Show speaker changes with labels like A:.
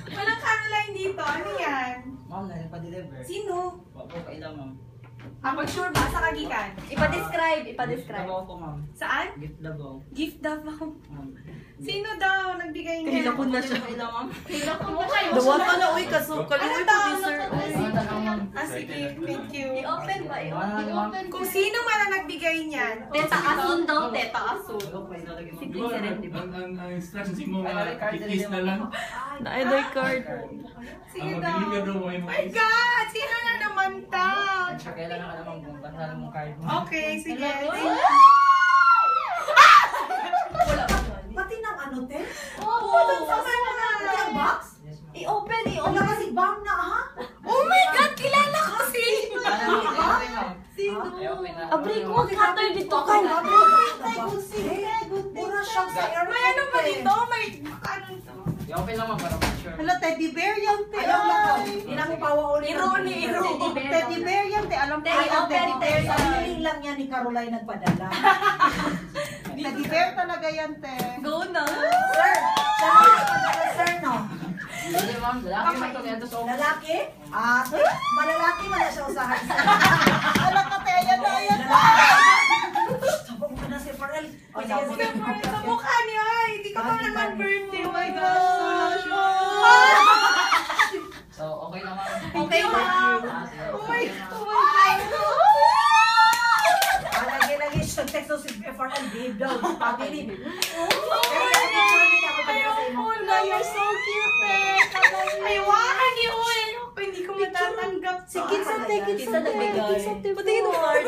A: Walang Caroline dito. Ano yan?
B: Ma'am, nalipa-deliver.
A: Sino?
B: Wako, kailan ma'am.
A: Pag-sure ba sa kagikan?
C: Ipa-describe.
B: Gift dabaw ko ma'am.
A: Saan?
B: Gift dabaw.
A: Gift daw ako.
B: Ma'am.
A: Sino daw nagbigay niya?
C: Kailan ko na siya.
B: Kailan ma'am?
C: Dawata na, uy, kalimutan
A: Ano
C: ko, sir.
B: Ma'am.
A: Ah, sige. Thank you.
C: I-open ba yun?
B: I-open.
A: Kung sino man ang nagbigay niyan.
C: Teta Asun daw, Teta Asun.
B: Okay, lalagay mo.
C: Sige.
D: Ang instructions mo nga, i-kiss na lang.
C: Na-ID card.
A: Sino
D: Ang
A: daw?
D: mag-deliver daw mo
A: Oh my God! Sino na naman ta?
B: Siya, kailangan ka naman kung basahan mong card mo.
A: Okay, sige.
E: Pati ng ano, te?
C: Oo.
E: Pati ang box?
B: Yes ma'am.
C: I-open,
E: Wala
C: i-open.
E: kasi bang na, ha?
A: Oh my God! Kilala ko si...
C: Sino?
B: I-open na.
C: Abri ko, cutter dito ka.
E: Pura siyang sa air.
A: May ano ba dito? May... Ano ito?
B: I-open lang ma'am para ma-sure.
F: Hello, teddy bear yan, te.
E: Ayaw na ko. Hindi na ko pawa ulit.
A: Iro ni Iro.
F: Teddy bear yan, te. Alam ko,
C: Te,
F: ang teddy
C: open,
F: bear.
C: te.
E: Sa hiling lang yan ni Caroline nagpadala.
F: Teddy bear talaga yan, te.
C: Go na.
E: Sir, siya na nagpadala, sir, no?
B: Hindi ma'am, lalaki man ito kaya ito sa office.
E: Lalaki? Malalaki man na siya usahan.
F: Alam ka, te. Ayan na, ayan na.
E: Sabong ko na si Farrell. O, sige,
A: Sa
E: sige.
A: sa mukha niya. Hindi ko pa naman birthday. Oh my gosh.
B: So, okay na ma'am.
A: Okay na. Oh my God.
E: Lagi-lagi siya text si Farrell. Babe daw. Family.
A: You're so cute, eh. Ay, wow, hindi ko matatanggap.
E: Si Kinsa, te.
C: Kinsa nagbigay. Patingin mo card.